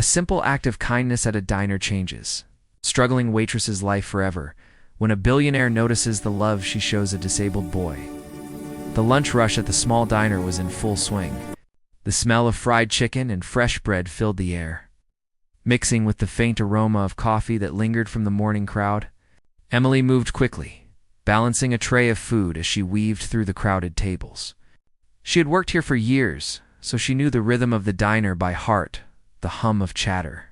A simple act of kindness at a diner changes struggling waitress's life forever when a billionaire notices the love she shows a disabled boy. The lunch rush at the small diner was in full swing. The smell of fried chicken and fresh bread filled the air, mixing with the faint aroma of coffee that lingered from the morning crowd. Emily moved quickly, balancing a tray of food as she weaved through the crowded tables. She had worked here for years, so she knew the rhythm of the diner by heart, the hum of chatter,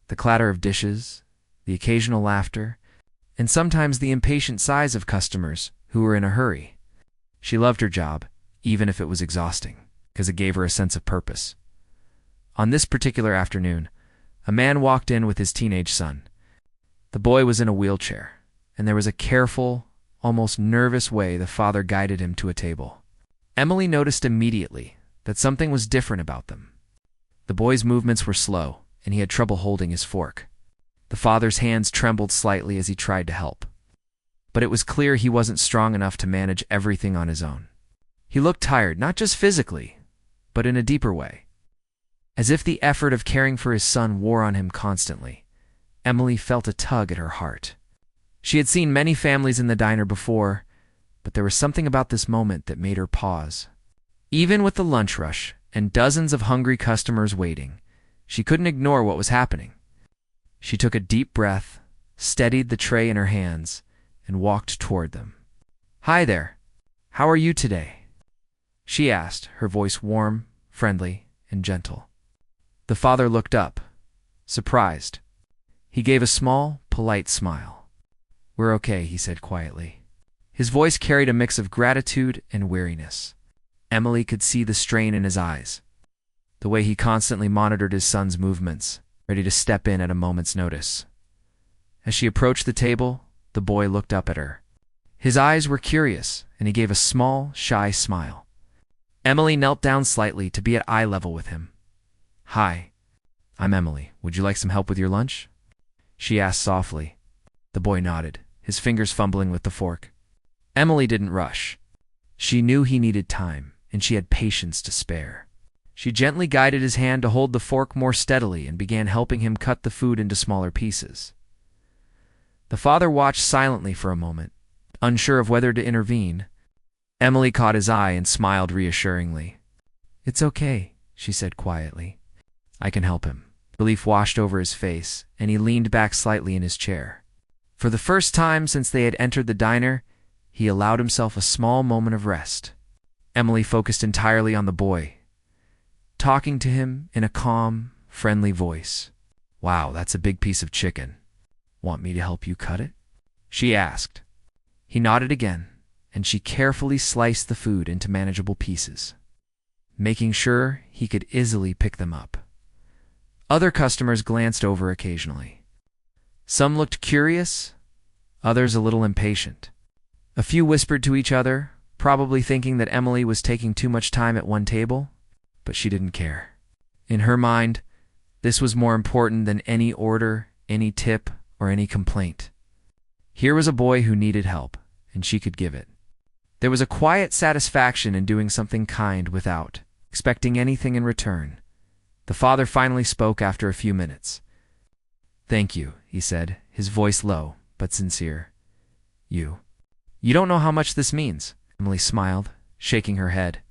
the clatter of dishes, the occasional laughter, and sometimes the impatient sighs of customers who were in a hurry. She loved her job, even if it was exhausting, because it gave her a sense of purpose. On this particular afternoon, a man walked in with his teenage son. The boy was in a wheelchair, and there was a careful, almost nervous way the father guided him to a table. Emily noticed immediately that something was different about them. The boy's movements were slow, and he had trouble holding his fork. The father's hands trembled slightly as he tried to help. But it was clear he wasn't strong enough to manage everything on his own. He looked tired, not just physically, but in a deeper way, as if the effort of caring for his son wore on him constantly. Emily felt a tug at her heart. She had seen many families in the diner before, but there was something about this moment that made her pause. Even with the lunch rush and dozens of hungry customers waiting, she couldn't ignore what was happening. She took a deep breath, steadied the tray in her hands, and walked toward them. "Hi there. How are you today?" she asked, her voice warm, friendly, and gentle. The father looked up, surprised. He gave a small, polite smile. "We're okay," he said quietly. His voice carried a mix of gratitude and weariness. Emily could see the strain in his eyes, the way he constantly monitored his son's movements, ready to step in at a moment's notice. As she approached the table, the boy looked up at her. His eyes were curious, and he gave a small, shy smile. Emily knelt down slightly to be at eye level with him. "Hi, I'm Emily. Would you like some help with your lunch?" she asked softly. The boy nodded, his fingers fumbling with the fork. Emily didn't rush. She knew he needed time, and she had patience to spare. She gently guided his hand to hold the fork more steadily and began helping him cut the food into smaller pieces. The father watched silently for a moment, unsure of whether to intervene. Emily caught his eye and smiled reassuringly. "It's okay," she said quietly. "I can help him." Relief washed over his face, and he leaned back slightly in his chair. For the first time since they had entered the diner, he allowed himself a small moment of rest. Emily focused entirely on the boy, talking to him in a calm, friendly voice. "Wow, that's a big piece of chicken. Want me to help you cut it?" she asked. He nodded again, and she carefully sliced the food into manageable pieces, making sure he could easily pick them up. Other customers glanced over occasionally. Some looked curious, others a little impatient. A few whispered to each other, probably thinking that Emily was taking too much time at one table, but she didn't care. In her mind, this was more important than any order, any tip, or any complaint. Here was a boy who needed help, and she could give it. There was a quiet satisfaction in doing something kind without expecting anything in return. The father finally spoke after a few minutes. "Thank you," he said, his voice low but sincere. You don't know how much this means," Emily smiled, shaking her head.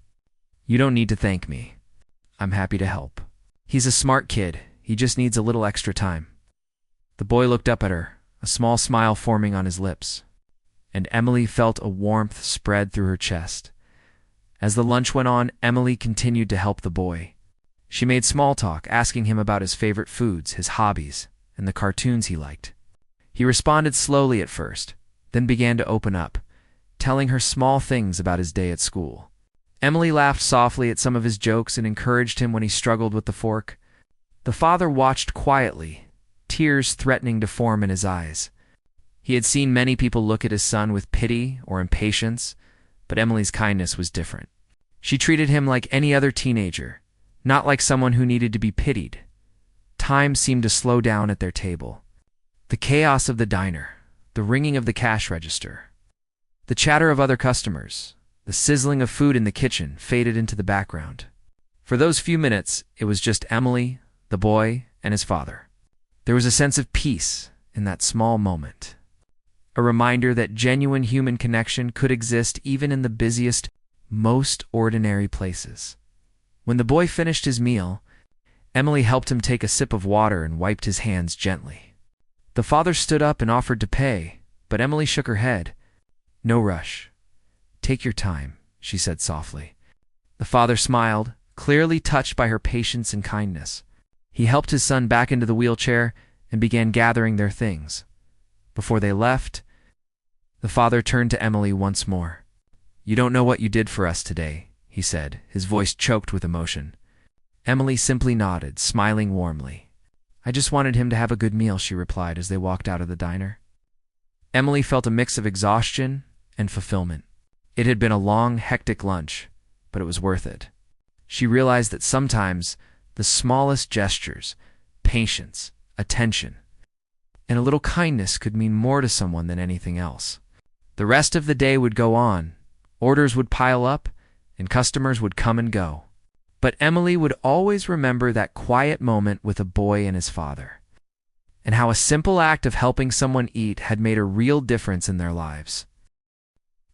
"You don't need to thank me. I'm happy to help. He's a smart kid. He just needs a little extra time." The boy looked up at her, a small smile forming on his lips, and Emily felt a warmth spread through her chest. As the lunch went on, Emily continued to help the boy. She made small talk, asking him about his favorite foods, his hobbies, and the cartoons he liked. He responded slowly at first, then began to open up, telling her small things about his day at school. Emily laughed softly at some of his jokes and encouraged him when he struggled with the fork. The father watched quietly, tears threatening to form in his eyes. He had seen many people look at his son with pity or impatience, but Emily's kindness was different. She treated him like any other teenager, not like someone who needed to be pitied. Time seemed to slow down at their table. The chaos of the diner, the ringing of the cash register, the chatter of other customers, the sizzling of food in the kitchen faded into the background. For those few minutes, it was just Emily, the boy, and his father. There was a sense of peace in that small moment, a reminder that genuine human connection could exist even in the busiest, most ordinary places. When the boy finished his meal, Emily helped him take a sip of water and wiped his hands gently. The father stood up and offered to pay, but Emily shook her head. "No rush. Take your time," she said softly. The father smiled, clearly touched by her patience and kindness. He helped his son back into the wheelchair and began gathering their things. Before they left, the father turned to Emily once more. "You don't know what you did for us today," he said, his voice choked with emotion. Emily simply nodded, smiling warmly. "I just wanted him to have a good meal," she replied as they walked out of the diner. Emily felt a mix of exhaustion and fulfillment. It had been a long, hectic lunch, but it was worth it. She realized that sometimes the smallest gestures, patience, attention, and a little kindness could mean more to someone than anything else. The rest of the day would go on, orders would pile up, and customers would come and go. But Emily would always remember that quiet moment with a boy and his father, and how a simple act of helping someone eat had made a real difference in their lives.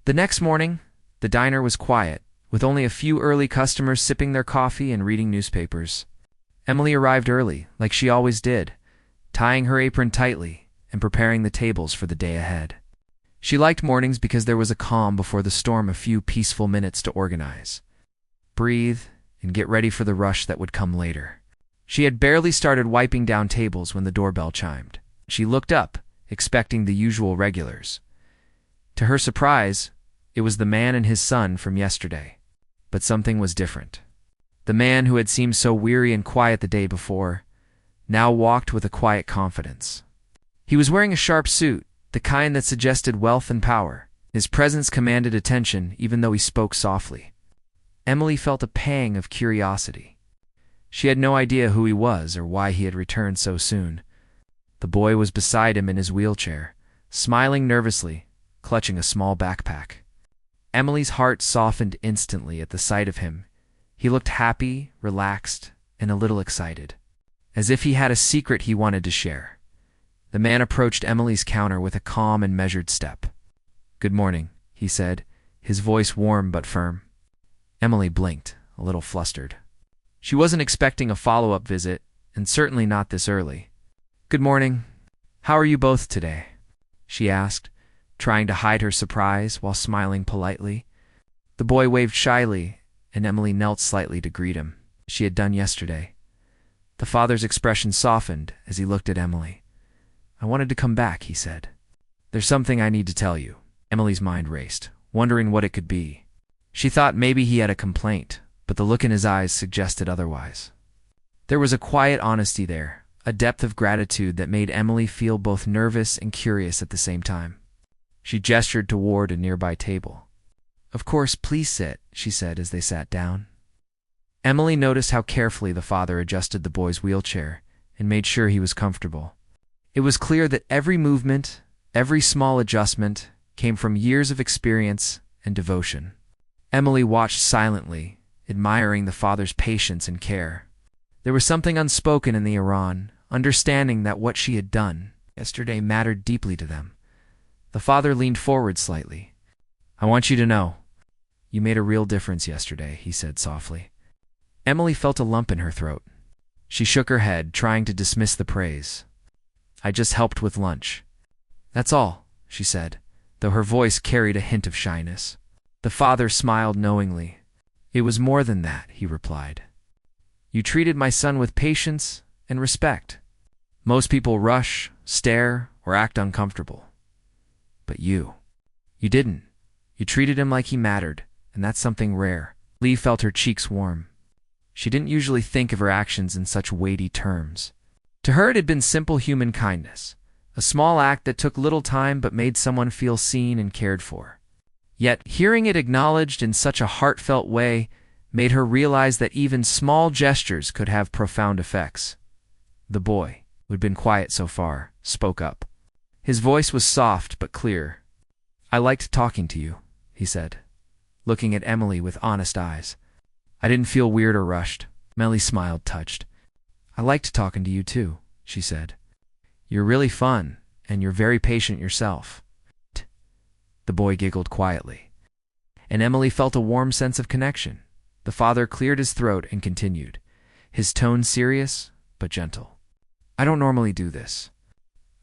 The next morning, the diner was quiet, with only a few early customers sipping their coffee and reading newspapers. Emily arrived early, like she always did, tying her apron tightly and preparing the tables for the day ahead. She liked mornings because there was a calm before the storm, a few peaceful minutes to organize, breathe, and get ready for the rush that would come later. She had barely started wiping down tables when the doorbell chimed. She looked up, expecting the usual regulars. To her surprise, it was the man and his son from yesterday. But something was different. The man who had seemed so weary and quiet the day before now walked with a quiet confidence. He was wearing a sharp suit, the kind that suggested wealth and power. His presence commanded attention, even though he spoke softly. Emily felt a pang of curiosity. She had no idea who he was or why he had returned so soon. The boy was beside him in his wheelchair, smiling nervously, clutching a small backpack. Emily's heart softened instantly at the sight of him. He looked happy, relaxed, and a little excited, as if he had a secret he wanted to share. The man approached Emily's counter with a calm and measured step. "Good morning," he said, his voice warm but firm. Emily blinked, a little flustered. She wasn't expecting a follow-up visit, and certainly not this early. "Good morning. How are you both today?" she asked, trying to hide her surprise while smiling politely. The boy waved shyly, and Emily knelt slightly to greet him. She had done yesterday. The father's expression softened as he looked at Emily. "I wanted to come back," he said. "There's something I need to tell you." Emily's mind raced, wondering what it could be. She thought maybe he had a complaint, but the look in his eyes suggested otherwise. There was a quiet honesty there, a depth of gratitude that made Emily feel both nervous and curious at the same time. She gestured toward a nearby table. "Of course, please sit," she said as they sat down. Emily noticed how carefully the father adjusted the boy's wheelchair and made sure he was comfortable. It was clear that every movement, every small adjustment, came from years of experience and devotion. Emily watched silently, admiring the father's patience and care. There was something unspoken in the Iran, understanding that what she had done yesterday mattered deeply to them. The father leaned forward slightly. "I want you to know, you made a real difference yesterday," he said softly. Emily felt a lump in her throat. She shook her head, trying to dismiss the praise. "I just helped with lunch. That's all," she said, though her voice carried a hint of shyness. The father smiled knowingly. "It was more than that," he replied. "You treated my son with patience and respect. Most people rush, stare, or act uncomfortable. But you didn't. You treated him like he mattered, and that's something rare." Lee felt her cheeks warm. She didn't usually think of her actions in such weighty terms. To her it had been simple human kindness, a small act that took little time but made someone feel seen and cared for. Yet, hearing it acknowledged in such a heartfelt way made her realize that even small gestures could have profound effects. The boy, who had been quiet so far, spoke up. His voice was soft but clear. "I liked talking to you," he said, looking at Emily with honest eyes. "I didn't feel weird or rushed." Emily smiled, touched. "I liked talking to you too," she said. "You're really fun, and you're very patient yourself." The boy giggled quietly, and Emily felt a warm sense of connection. The father cleared his throat and continued, his tone serious but gentle. "I don't normally do this.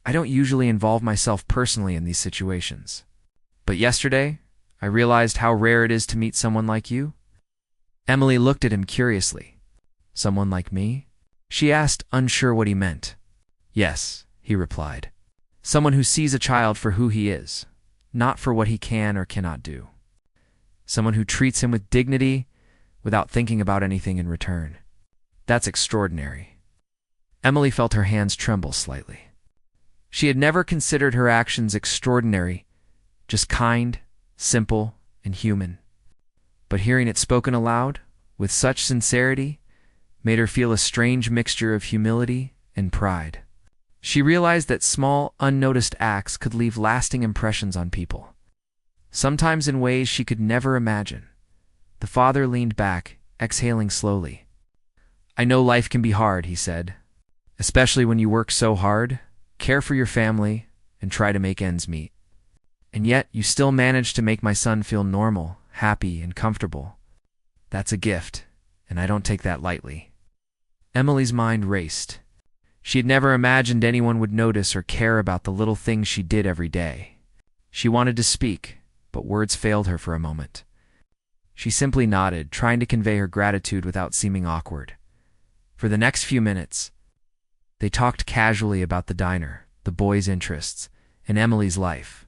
I don't usually involve myself personally in these situations. But yesterday, I realized how rare it is to meet someone like you." Emily looked at him curiously. "Someone like me?" she asked, unsure what he meant. "Yes," he replied. "Someone who sees a child for who he is, not for what he can or cannot do. Someone who treats him with dignity without thinking about anything in return. That's extraordinary." Emily felt her hands tremble slightly. She had never considered her actions extraordinary, just kind, simple, and human. But hearing it spoken aloud, with such sincerity, made her feel a strange mixture of humility and pride. She realized that small, unnoticed acts could leave lasting impressions on people, sometimes in ways she could never imagine. The father leaned back, exhaling slowly. "I know life can be hard," he said, "especially when you work so hard, care for your family, and try to make ends meet. And yet you still manage to make my son feel normal, happy, and comfortable. That's a gift, and I don't take that lightly." Emily's mind raced. She had never imagined anyone would notice or care about the little things she did every day. She wanted to speak, but words failed her for a moment. She simply nodded, trying to convey her gratitude without seeming awkward. For the next few minutes, they talked casually about the diner, the boy's interests, and Emily's life.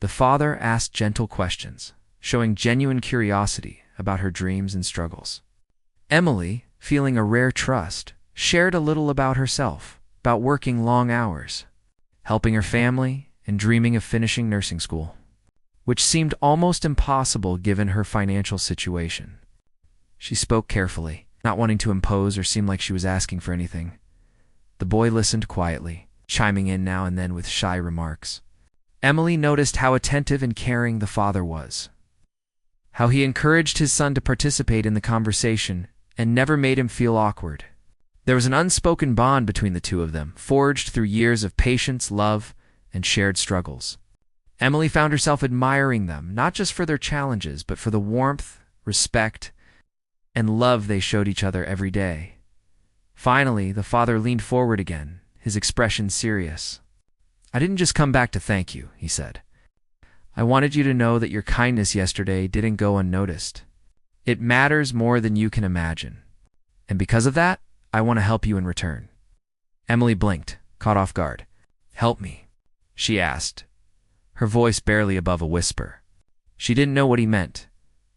The father asked gentle questions, showing genuine curiosity about her dreams and struggles. Emily, feeling a rare trust, shared a little about herself, about working long hours, helping her family, and dreaming of finishing nursing school, which seemed almost impossible given her financial situation. She spoke carefully, not wanting to impose or seem like she was asking for anything. The boy listened quietly, chiming in now and then with shy remarks. Emily noticed how attentive and caring the father was, how he encouraged his son to participate in the conversation and never made him feel awkward. There was an unspoken bond between the two of them, forged through years of patience, love, and shared struggles. Emily found herself admiring them, not just for their challenges, but for the warmth, respect, and love they showed each other every day. Finally, the father leaned forward again, his expression serious. "I didn't just come back to thank you," he said. "I wanted you to know that your kindness yesterday didn't go unnoticed. It matters more than you can imagine. And because of that, I want to help you in return." Emily blinked, caught off guard. "Help me?" she asked, her voice barely above a whisper. She didn't know what he meant,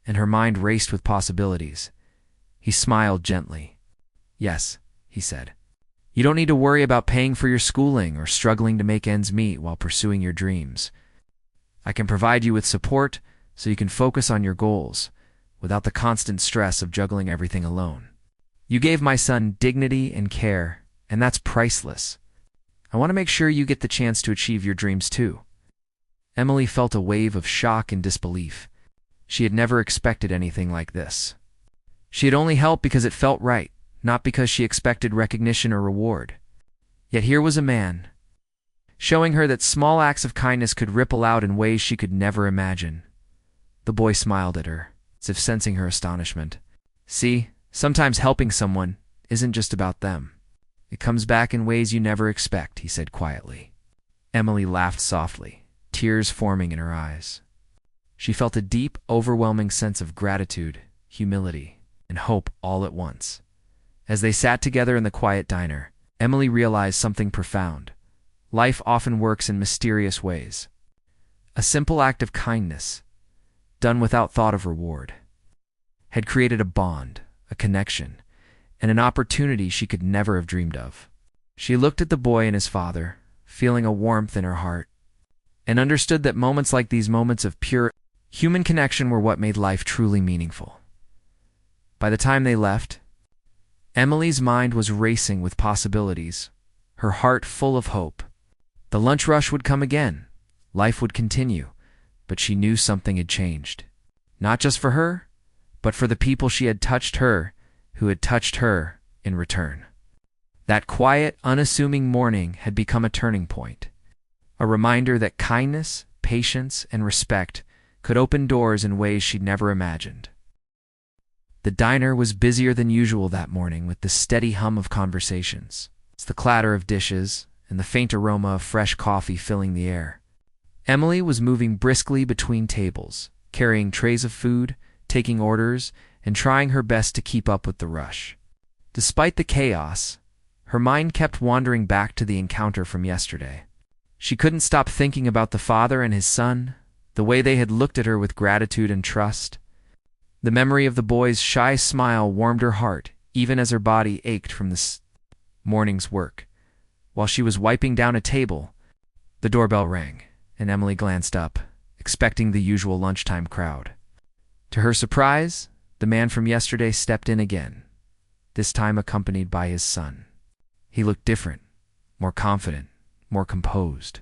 and her mind raced with possibilities. He smiled gently. "Yes," he said. "You don't need to worry about paying for your schooling or struggling to make ends meet while pursuing your dreams. I can provide you with support so you can focus on your goals without the constant stress of juggling everything alone. You gave my son dignity and care, and that's priceless. I want to make sure you get the chance to achieve your dreams too." Emily felt a wave of shock and disbelief. She had never expected anything like this. She had only helped because it felt right, not because she expected recognition or reward. Yet here was a man, showing her that small acts of kindness could ripple out in ways she could never imagine. The boy smiled at her, as if sensing her astonishment. "See, sometimes helping someone isn't just about them. It comes back in ways you never expect," he said quietly. Emily laughed softly, tears forming in her eyes. She felt a deep, overwhelming sense of gratitude, humility, and hope all at once. As they sat together in the quiet diner, Emily realized something profound. Life often works in mysterious ways. A simple act of kindness, done without thought of reward, had created a bond, a connection, and an opportunity she could never have dreamed of. She looked at the boy and his father, feeling a warmth in her heart, and understood that moments like these, moments of pure human connection, were what made life truly meaningful. By the time they left, Emily's mind was racing with possibilities, her heart full of hope. The lunch rush would come again, life would continue, but she knew something had changed. Not just for her, but for the people she had touched her, who had touched her in return. That quiet, unassuming morning had become a turning point, a reminder that kindness, patience, and respect could open doors in ways she'd never imagined. The diner was busier than usual that morning with the steady hum of conversations, the clatter of dishes, and the faint aroma of fresh coffee filling the air. Emily was moving briskly between tables, carrying trays of food, taking orders, and trying her best to keep up with the rush. Despite the chaos, her mind kept wandering back to the encounter from yesterday. She couldn't stop thinking about the father and his son, the way they had looked at her with gratitude and trust. The memory of the boy's shy smile warmed her heart, even as her body ached from this morning's work. While she was wiping down a table, the doorbell rang, and Emily glanced up, expecting the usual lunchtime crowd. To her surprise, the man from yesterday stepped in again, this time accompanied by his son. He looked different, more confident, more composed,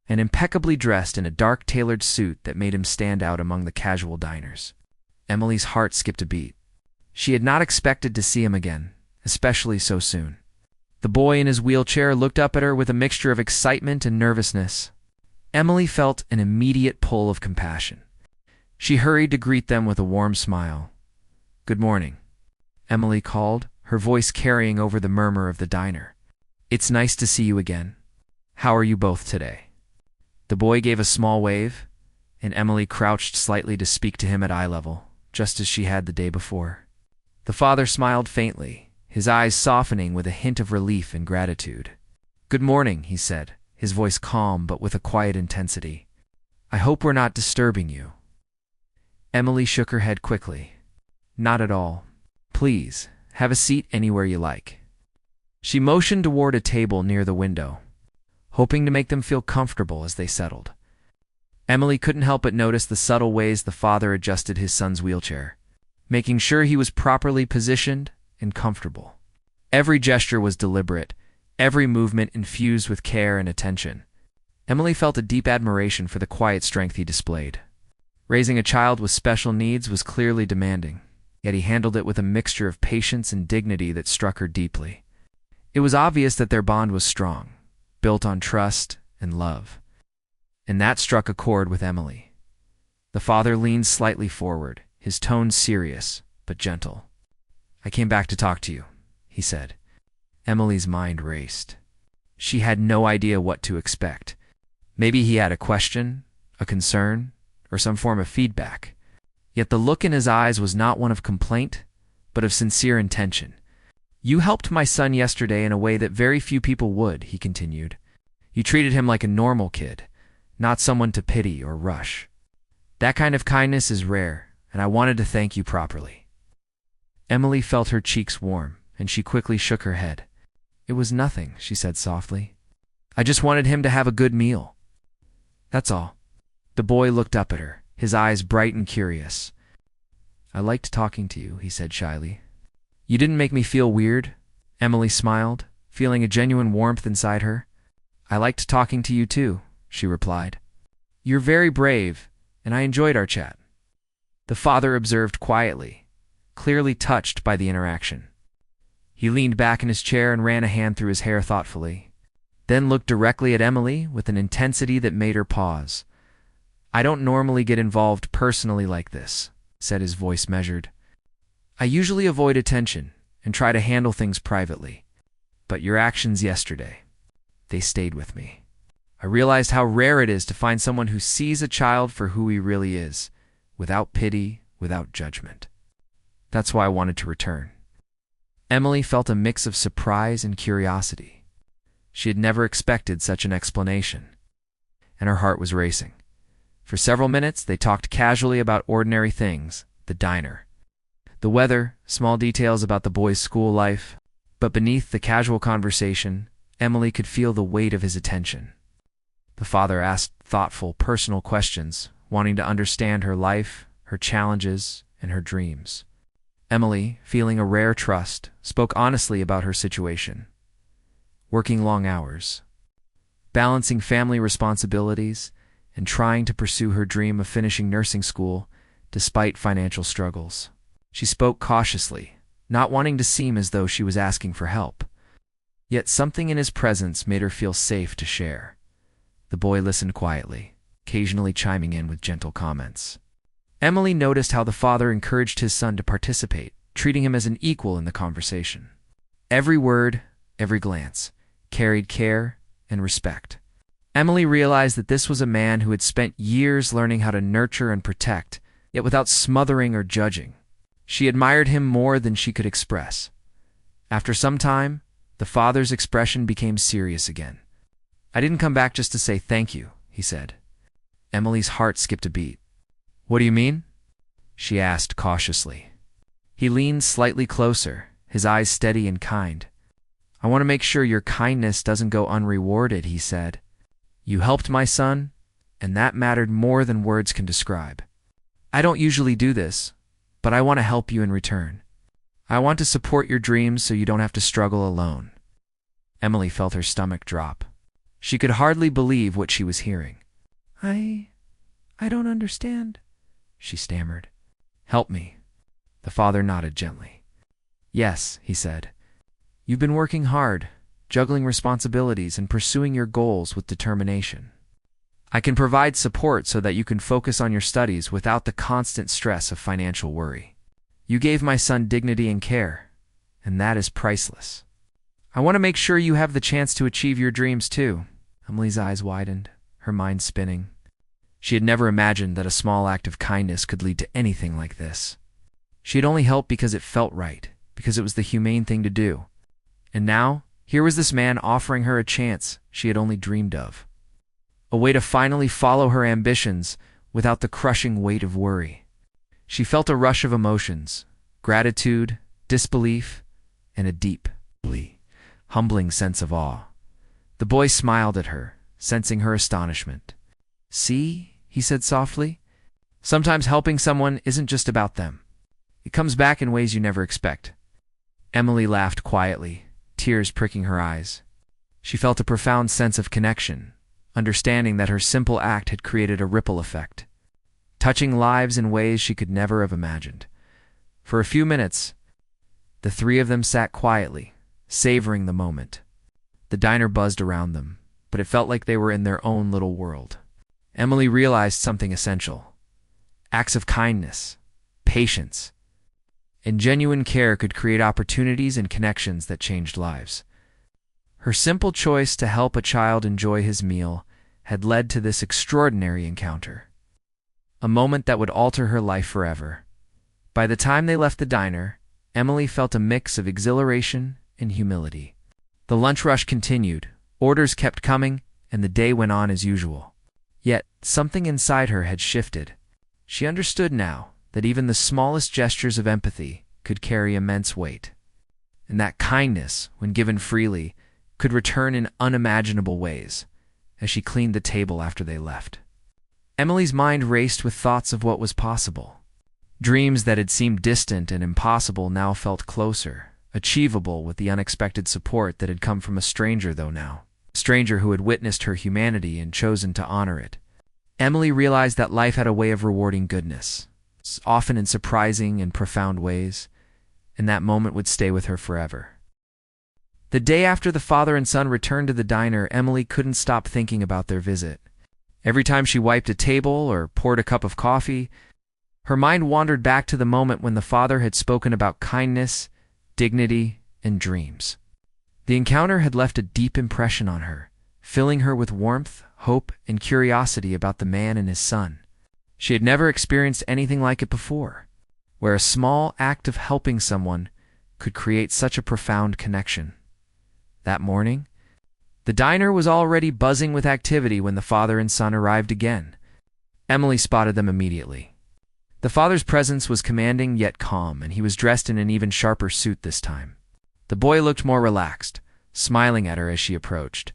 and impeccably dressed in a dark tailored suit that made him stand out among the casual diners. Emily's heart skipped a beat. She had not expected to see him again, especially so soon. The boy in his wheelchair looked up at her with a mixture of excitement and nervousness. Emily felt an immediate pull of compassion. She hurried to greet them with a warm smile. "Good morning," Emily called, her voice carrying over the murmur of the diner. "It's nice to see you again. How are you both today?" The boy gave a small wave, and Emily crouched slightly to speak to him at eye level, just as she had the day before. The father smiled faintly, his eyes softening with a hint of relief and gratitude. "Good morning," he said, his voice calm but with a quiet intensity. "I hope we're not disturbing you." Emily shook her head quickly. "Not at all. Please, have a seat anywhere you like." She motioned toward a table near the window, hoping to make them feel comfortable as they settled. Emily couldn't help but notice the subtle ways the father adjusted his son's wheelchair, making sure he was properly positioned and comfortable. Every gesture was deliberate, every movement infused with care and attention. Emily felt a deep admiration for the quiet strength he displayed. Raising a child with special needs was clearly demanding, yet he handled it with a mixture of patience and dignity that struck her deeply. It was obvious that their bond was strong, built on trust and love. And that struck a chord with Emily. The father leaned slightly forward, his tone serious but gentle. "I came back to talk to you," he said. Emily's mind raced. She had no idea what to expect. Maybe he had a question, a concern, or some form of feedback. Yet the look in his eyes was not one of complaint, but of sincere intention. "You helped my son yesterday in a way that very few people would," he continued. "You treated him like a normal kid, not someone to pity or rush. That kind of kindness is rare, and I wanted to thank you properly." Emily felt her cheeks warm, and she quickly shook her head. "It was nothing," she said softly. "I just wanted him to have a good meal. That's all." The boy looked up at her, his eyes bright and curious. "I liked talking to you," he said shyly. "You didn't make me feel weird," Emily smiled, feeling a genuine warmth inside her. "I liked talking to you too," she replied. "You're very brave, and I enjoyed our chat." The father observed quietly, clearly touched by the interaction. He leaned back in his chair and ran a hand through his hair thoughtfully, then looked directly at Emily with an intensity that made her pause. "I don't normally get involved personally like this," said his voice measured. "I usually avoid attention and try to handle things privately. But your actions yesterday, they stayed with me. I realized how rare it is to find someone who sees a child for who he really is, without pity, without judgment. That's why I wanted to return." Emily felt a mix of surprise and curiosity. She had never expected such an explanation, and her heart was racing. For several minutes, they talked casually about ordinary things, the diner, the weather, small details about the boy's school life. But beneath the casual conversation, Emily could feel the weight of his attention. The father asked thoughtful, personal questions, wanting to understand her life, her challenges, and her dreams. Emily, feeling a rare trust, spoke honestly about her situation. Working long hours, balancing family responsibilities, and trying to pursue her dream of finishing nursing school despite financial struggles. She spoke cautiously, not wanting to seem as though she was asking for help. Yet something in his presence made her feel safe to share. The boy listened quietly, occasionally chiming in with gentle comments. Emily noticed how the father encouraged his son to participate, treating him as an equal in the conversation. Every word, every glance, carried care and respect. Emily realized that this was a man who had spent years learning how to nurture and protect, yet without smothering or judging. She admired him more than she could express. After some time, the father's expression became serious again. "I didn't come back just to say thank you," he said. Emily's heart skipped a beat. "What do you mean?" she asked cautiously. He leaned slightly closer, his eyes steady and kind. "I want to make sure your kindness doesn't go unrewarded," he said. "You helped my son, and that mattered more than words can describe. I don't usually do this, but I want to help you in return. I want to support your dreams so you don't have to struggle alone." Emily felt her stomach drop. She could hardly believe what she was hearing. I don't understand," she stammered. "Help me." The father nodded gently. "Yes," he said. "You've been working hard, juggling responsibilities and pursuing your goals with determination. I can provide support so that you can focus on your studies without the constant stress of financial worry. You gave my son dignity and care, and that is priceless. I want to make sure you have the chance to achieve your dreams too." Emily's eyes widened, her mind spinning. She had never imagined that a small act of kindness could lead to anything like this. She had only helped because it felt right, because it was the humane thing to do. And now, here was this man offering her a chance she had only dreamed of. A way to finally follow her ambitions without the crushing weight of worry. She felt a rush of emotions, gratitude, disbelief, and a deep, humbling sense of awe. The boy smiled at her, sensing her astonishment. "See," he said softly, "sometimes helping someone isn't just about them. It comes back in ways you never expect." Emily laughed quietly, tears pricking her eyes. She felt a profound sense of connection, understanding that her simple act had created a ripple effect, touching lives in ways she could never have imagined. For a few minutes, the three of them sat quietly, savoring the moment. The diner buzzed around them, but it felt like they were in their own little world. Emily realized something essential. Acts of kindness, patience, and genuine care could create opportunities and connections that changed lives. Her simple choice to help a child enjoy his meal had led to this extraordinary encounter, a moment that would alter her life forever. By the time they left the diner, Emily felt a mix of exhilaration and humility. The lunch rush continued, orders kept coming, and the day went on as usual. Yet, something inside her had shifted. She understood now that even the smallest gestures of empathy could carry immense weight, and that kindness, when given freely, could return in unimaginable ways. As she cleaned the table after they left, Emily's mind raced with thoughts of what was possible. Dreams that had seemed distant and impossible now felt closer, achievable with the unexpected support that had come from a stranger, a stranger who had witnessed her humanity and chosen to honor it. Emily realized that life had a way of rewarding goodness, often in surprising and profound ways, and that moment would stay with her forever. The day after the father and son returned to the diner, Emily couldn't stop thinking about their visit. Every time she wiped a table or poured a cup of coffee, her mind wandered back to the moment when the father had spoken about kindness, dignity, and dreams. The encounter had left a deep impression on her, filling her with warmth, hope, and curiosity about the man and his son. She had never experienced anything like it before, where a small act of helping someone could create such a profound connection. That morning, the diner was already buzzing with activity when the father and son arrived again. Emily spotted them immediately. The father's presence was commanding yet calm, and he was dressed in an even sharper suit this time. The boy looked more relaxed, smiling at her as she approached.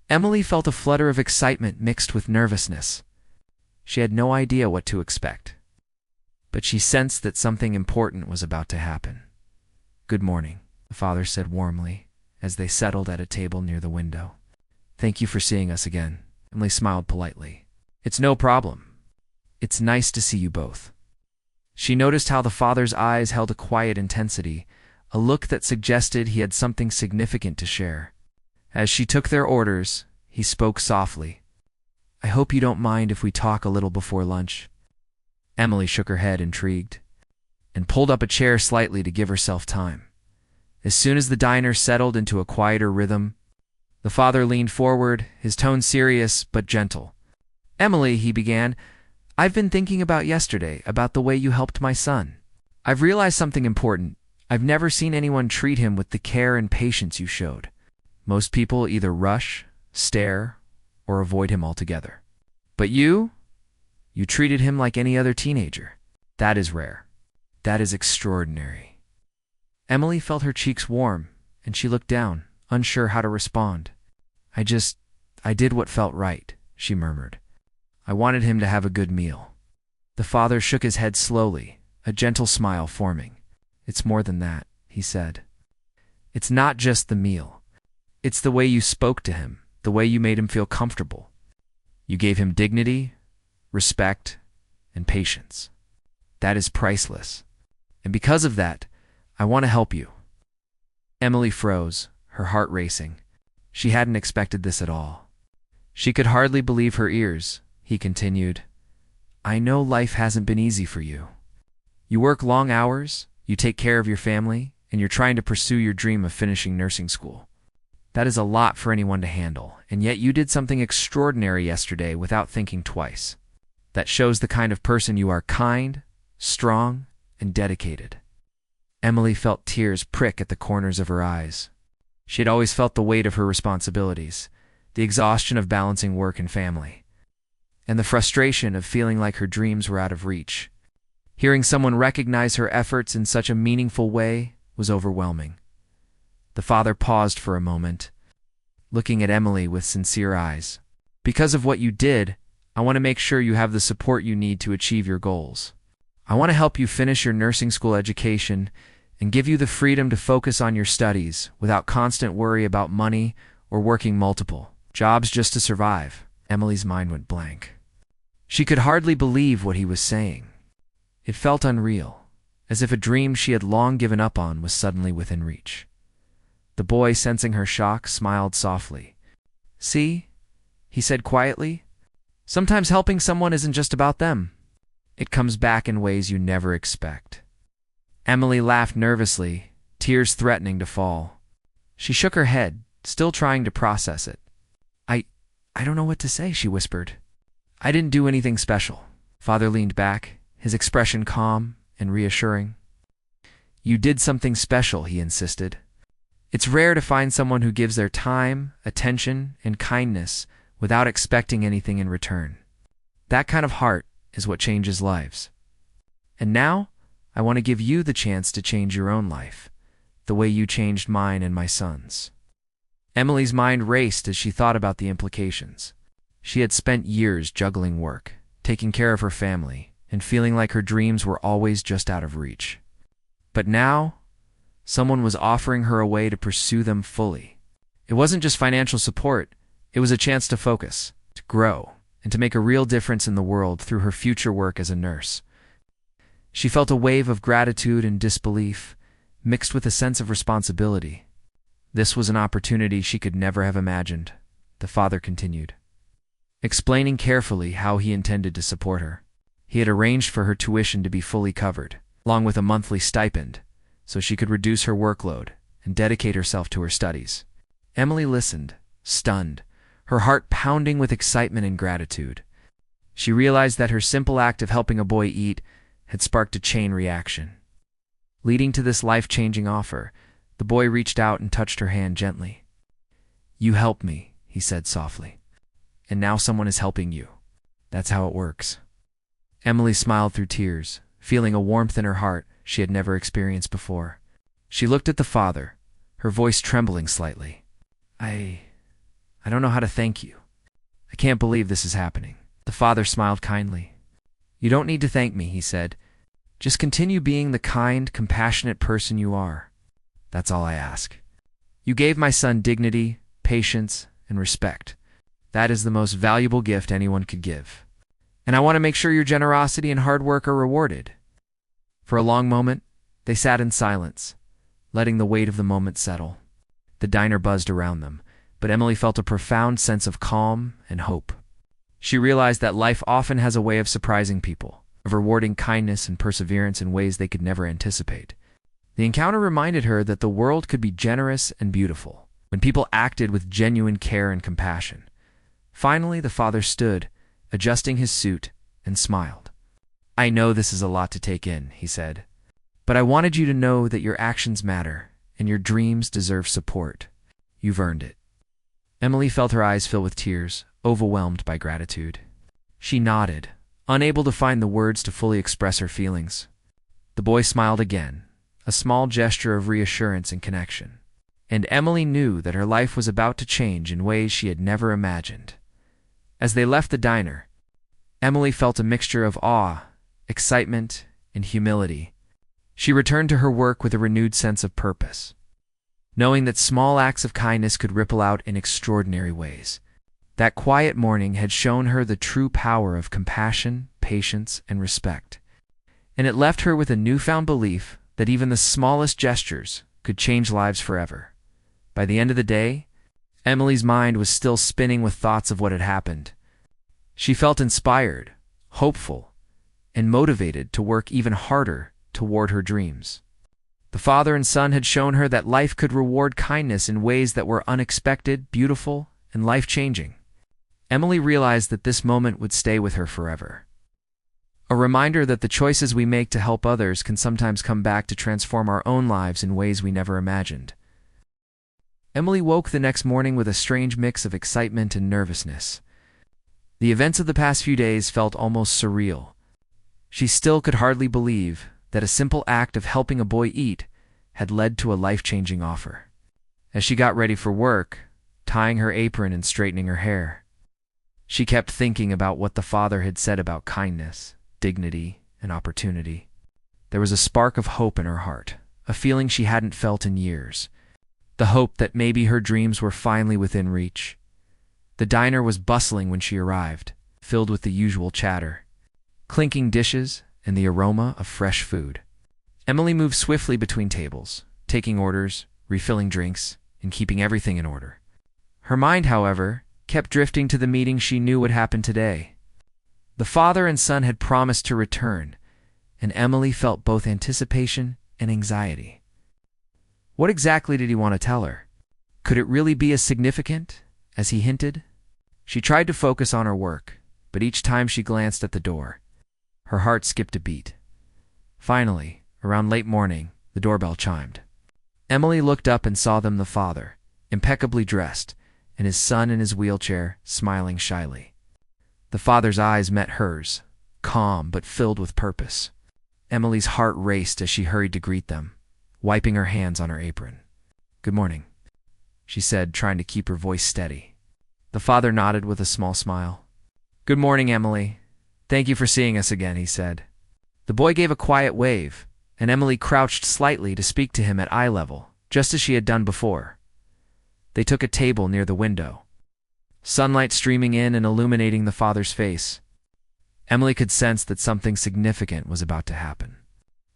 Emily felt a flutter of excitement mixed with nervousness. She had no idea what to expect, but she sensed that something important was about to happen. "Good morning," the father said warmly, as they settled at a table near the window. "Thank you for seeing us again." Emily smiled politely. "It's no problem. It's nice to see you both." She noticed how the father's eyes held a quiet intensity, a look that suggested he had something significant to share. As she took their orders, he spoke softly. "I hope you don't mind if we talk a little before lunch." Emily shook her head, intrigued, and pulled up a chair slightly to give herself time. As soon as the diner settled into a quieter rhythm, the father leaned forward, his tone serious but gentle. "Emily," he began, "I've been thinking about yesterday, about the way you helped my son. I've realized something important. I've never seen anyone treat him with the care and patience you showed. Most people either rush, stare, or avoid him altogether. But you treated him like any other teenager. That is rare. That is extraordinary." Emily felt her cheeks warm, and she looked down, unsure how to respond. I did what felt right," she murmured. "I wanted him to have a good meal." The father shook his head slowly, a gentle smile forming. "It's more than that," he said. "It's not just the meal. It's the way you spoke to him, the way you made him feel comfortable. You gave him dignity, respect, and patience. That is priceless. And because of that, I want to help you." Emily froze, her heart racing. She hadn't expected this at all. She could hardly believe her ears. He continued, "I know life hasn't been easy for you. You work long hours, you take care of your family, and you're trying to pursue your dream of finishing nursing school. That is a lot for anyone to handle, and yet you did something extraordinary yesterday without thinking twice. That shows the kind of person you are: kind, strong, and dedicated." Emily felt tears prick at the corners of her eyes. She had always felt the weight of her responsibilities, the exhaustion of balancing work and family, and the frustration of feeling like her dreams were out of reach. Hearing someone recognize her efforts in such a meaningful way was overwhelming. The father paused for a moment, looking at Emily with sincere eyes. "Because of what you did, I want to make sure you have the support you need to achieve your goals. I want to help you finish your nursing school education and give you the freedom to focus on your studies without constant worry about money or working multiple jobs just to survive." Emily's mind went blank. She could hardly believe what he was saying. It felt unreal, as if a dream she had long given up on was suddenly within reach. The boy, sensing her shock, smiled softly. "See," he said quietly, "sometimes helping someone isn't just about them. It comes back in ways you never expect." Emily laughed nervously, tears threatening to fall. She shook her head, still trying to process it. I don't know what to say," she whispered. "I didn't do anything special." Father leaned back, his expression calm and reassuring. "You did something special," he insisted. "It's rare to find someone who gives their time, attention, and kindness without expecting anything in return. That kind of heart is what changes lives. And now, I want to give you the chance to change your own life, the way you changed mine and my son's." Emily's mind raced as she thought about the implications. She had spent years juggling work, taking care of her family, and feeling like her dreams were always just out of reach. But now, someone was offering her a way to pursue them fully. It wasn't just financial support, it was a chance to focus, to grow, and to make a real difference in the world through her future work as a nurse. She felt a wave of gratitude and disbelief, mixed with a sense of responsibility. This was an opportunity she could never have imagined, the father continued, explaining carefully how he intended to support her. He had arranged for her tuition to be fully covered, along with a monthly stipend, so she could reduce her workload and dedicate herself to her studies. Emily listened, stunned, her heart pounding with excitement and gratitude. She realized that her simple act of helping a boy eat had sparked a chain reaction. Leading to this life-changing offer, the boy reached out and touched her hand gently. "You helped me," he said softly, "and now someone is helping you. That's how it works." Emily smiled through tears, feeling a warmth in her heart she had never experienced before. She looked at the father, her voice trembling slightly. I don't know how to thank you. I can't believe this is happening." The father smiled kindly. "You don't need to thank me," he said. "Just continue being the kind, compassionate person you are. That's all I ask. You gave my son dignity, patience, and respect. That is the most valuable gift anyone could give. And I want to make sure your generosity and hard work are rewarded." For a long moment, they sat in silence, letting the weight of the moment settle. The diner buzzed around them, but Emily felt a profound sense of calm and hope. She realized that life often has a way of surprising people, of rewarding kindness and perseverance in ways they could never anticipate. The encounter reminded her that the world could be generous and beautiful when people acted with genuine care and compassion. Finally, the father stood, adjusting his suit, and smiled. "I know this is a lot to take in," he said, "but I wanted you to know that your actions matter and your dreams deserve support. You've earned it." Emily felt her eyes fill with tears, overwhelmed by gratitude. She nodded, unable to find the words to fully express her feelings. The boy smiled again, a small gesture of reassurance and connection, and Emily knew that her life was about to change in ways she had never imagined. As they left the diner, Emily felt a mixture of awe, excitement, and humility. She returned to her work with a renewed sense of purpose, knowing that small acts of kindness could ripple out in extraordinary ways. That quiet morning had shown her the true power of compassion, patience, and respect, and it left her with a newfound belief that even the smallest gestures could change lives forever. By the end of the day, Emily's mind was still spinning with thoughts of what had happened. She felt inspired, hopeful, and motivated to work even harder toward her dreams. The father and son had shown her that life could reward kindness in ways that were unexpected, beautiful, and life-changing. Emily realized that this moment would stay with her forever. A reminder that the choices we make to help others can sometimes come back to transform our own lives in ways we never imagined. Emily woke the next morning with a strange mix of excitement and nervousness. The events of the past few days felt almost surreal. She still could hardly believe that a simple act of helping a boy eat had led to a life-changing offer. As she got ready for work, tying her apron and straightening her hair, she kept thinking about what the father had said about kindness, dignity, and opportunity. There was a spark of hope in her heart, a feeling she hadn't felt in years. The hope that maybe her dreams were finally within reach. The diner was bustling when she arrived, filled with the usual chatter, clinking dishes, and the aroma of fresh food. Emily moved swiftly between tables, taking orders, refilling drinks, and keeping everything in order. Her mind, however, kept drifting to the meeting she knew would happen today. The father and son had promised to return, and Emily felt both anticipation and anxiety. What exactly did he want to tell her? Could it really be as significant as he hinted? She tried to focus on her work, but each time she glanced at the door, her heart skipped a beat. Finally, around late morning, the doorbell chimed. Emily looked up and saw the father, impeccably dressed, and his son in his wheelchair, smiling shyly. The father's eyes met hers, calm but filled with purpose. Emily's heart raced as she hurried to greet them, wiping her hands on her apron. "Good morning," she said, trying to keep her voice steady. The father nodded with a small smile. "Good morning, Emily. Thank you for seeing us again," he said. The boy gave a quiet wave, and Emily crouched slightly to speak to him at eye level, just as she had done before. They took a table near the window, sunlight streaming in and illuminating the father's face. Emily could sense that something significant was about to happen.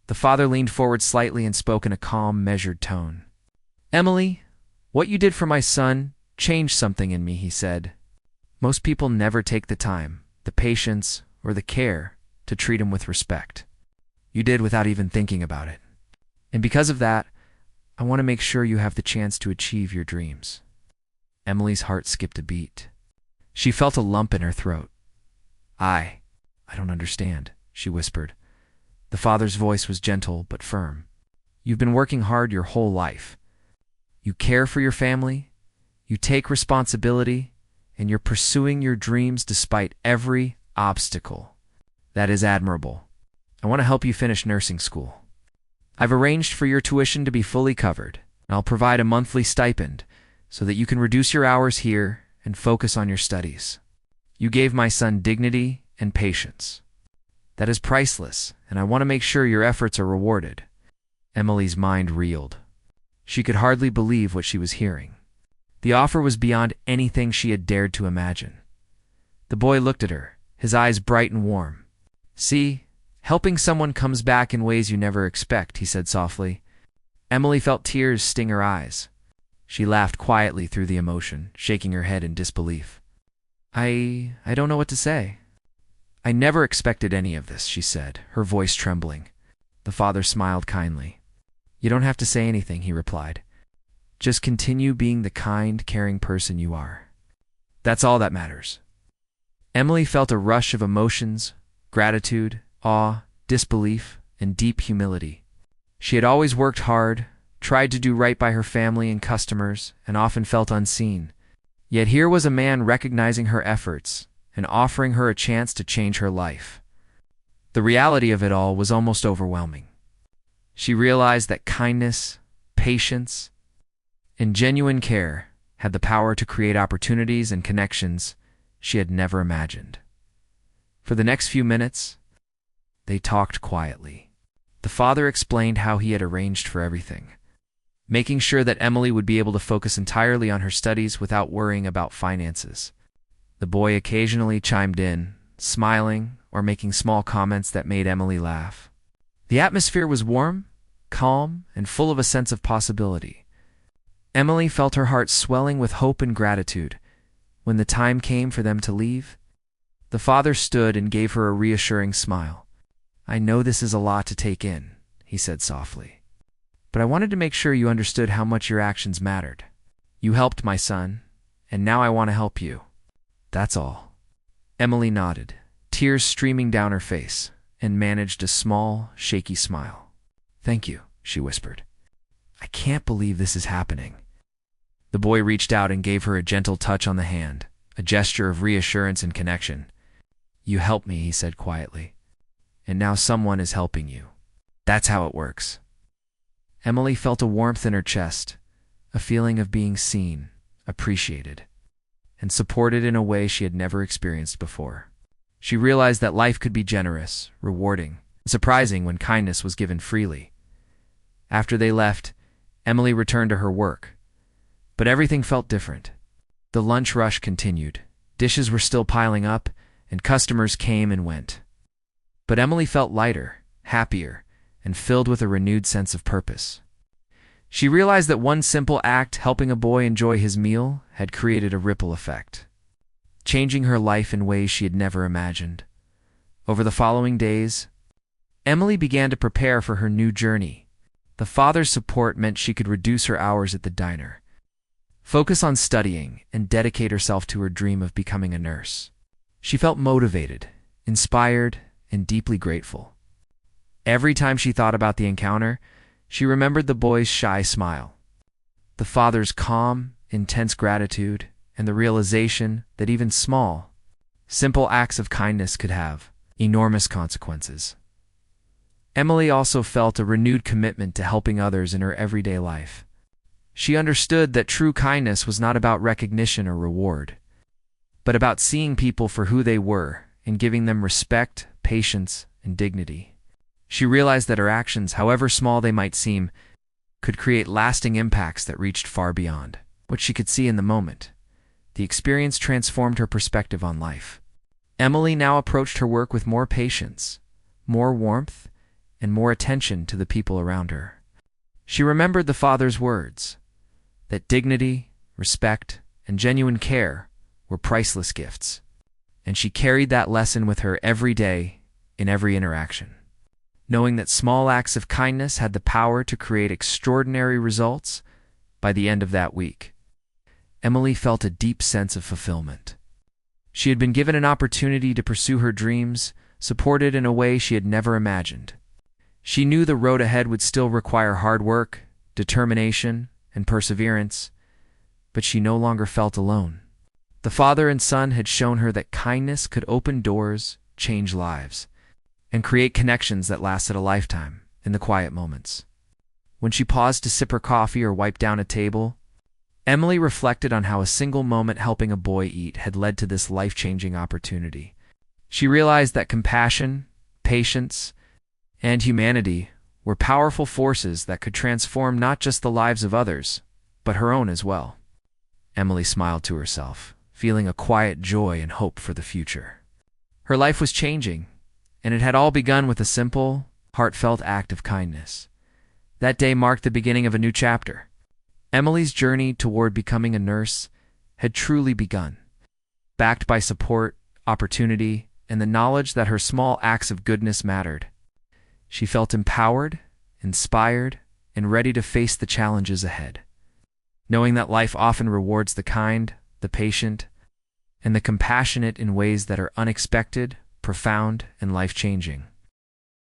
The father leaned forward slightly and spoke in a calm, measured tone. "Emily, what you did for my son changed something in me," he said. "Most people never take the time, the patience, or the care to treat him with respect. You did without even thinking about it. And because of that, I want to make sure you have the chance to achieve your dreams." Emily's heart skipped a beat. She felt a lump in her throat. I don't understand," she whispered. The father's voice was gentle but firm. "You've been working hard your whole life. You care for your family, you take responsibility, and you're pursuing your dreams despite every obstacle. That is admirable. I want to help you finish nursing school. I've arranged for your tuition to be fully covered, and I'll provide a monthly stipend so that you can reduce your hours here and focus on your studies. You gave my son dignity and patience. That is priceless, and I want to make sure your efforts are rewarded." Emily's mind reeled. She could hardly believe what she was hearing. The offer was beyond anything she had dared to imagine. The boy looked at her, his eyes bright and warm. "See, helping someone comes back in ways you never expect," he said softly. Emily felt tears sting her eyes. She laughed quietly through the emotion, shaking her head in disbelief. I don't know what to say. I never expected any of this, she said, her voice trembling. The father smiled kindly. You don't have to say anything, he replied. Just continue being the kind, caring person you are. That's all that matters. Emily felt a rush of emotions, gratitude, awe, disbelief, and deep humility. She had always worked hard, tried to do right by her family and customers, and often felt unseen. Yet here was a man recognizing her efforts and offering her a chance to change her life. The reality of it all was almost overwhelming. She realized that kindness, patience, and genuine care had the power to create opportunities and connections she had never imagined. For the next few minutes, they talked quietly. The father explained how he had arranged for everything, making sure that Emily would be able to focus entirely on her studies without worrying about finances. The boy occasionally chimed in, smiling or making small comments that made Emily laugh. The atmosphere was warm, calm, and full of a sense of possibility. Emily felt her heart swelling with hope and gratitude. When the time came for them to leave, the father stood and gave her a reassuring smile. I know this is a lot to take in, he said softly, but I wanted to make sure you understood how much your actions mattered. You helped my son, and now I want to help you. That's all. Emily nodded, tears streaming down her face, and managed a small, shaky smile. Thank you, she whispered. I can't believe this is happening. The boy reached out and gave her a gentle touch on the hand, a gesture of reassurance and connection. You helped me, he said quietly, and now someone is helping you. That's how it works. Emily felt a warmth in her chest, a feeling of being seen, appreciated, and supported in a way she had never experienced before. She realized that life could be generous, rewarding, and surprising when kindness was given freely. After they left, Emily returned to her work. But everything felt different. The lunch rush continued. Dishes were still piling up, and customers came and went. But Emily felt lighter, happier, and filled with a renewed sense of purpose. She realized that one simple act, helping a boy enjoy his meal, had created a ripple effect, changing her life in ways she had never imagined. Over the following days, Emily began to prepare for her new journey. The father's support meant she could reduce her hours at the diner, focus on studying, and dedicate herself to her dream of becoming a nurse. She felt motivated, inspired, and deeply grateful. Every time she thought about the encounter, she remembered the boy's shy smile, the father's calm, intense gratitude, and the realization that even small, simple acts of kindness could have enormous consequences. Emily also felt a renewed commitment to helping others in her everyday life. She understood that true kindness was not about recognition or reward, but about seeing people for who they were and giving them respect, patience, and dignity. She realized that her actions, however small they might seem, could create lasting impacts that reached far beyond what she could see in the moment. The experience transformed her perspective on life. Emily now approached her work with more patience, more warmth, and more attention to the people around her. She remembered the father's words, that dignity, respect, and genuine care were priceless gifts, and she carried that lesson with her every day in every interaction. Knowing that small acts of kindness had the power to create extraordinary results, by the end of that week, Emily felt a deep sense of fulfillment. She had been given an opportunity to pursue her dreams, supported in a way she had never imagined. She knew the road ahead would still require hard work, determination, and perseverance, but she no longer felt alone. The father and son had shown her that kindness could open doors, change lives, and create connections that lasted a lifetime in the quiet moments. When she paused to sip her coffee or wipe down a table, Emily reflected on how a single moment helping a boy eat had led to this life-changing opportunity. She realized that compassion, patience, and humanity were powerful forces that could transform not just the lives of others, but her own as well. Emily smiled to herself, feeling a quiet joy and hope for the future. Her life was changing, and it had all begun with a simple, heartfelt act of kindness. That day marked the beginning of a new chapter, Emily's journey toward becoming a nurse had truly begun. Backed by support, opportunity, and the knowledge that her small acts of goodness mattered, she felt empowered, inspired, and ready to face the challenges ahead. Knowing that life often rewards the kind, the patient, and the compassionate in ways that are unexpected, profound, and life-changing.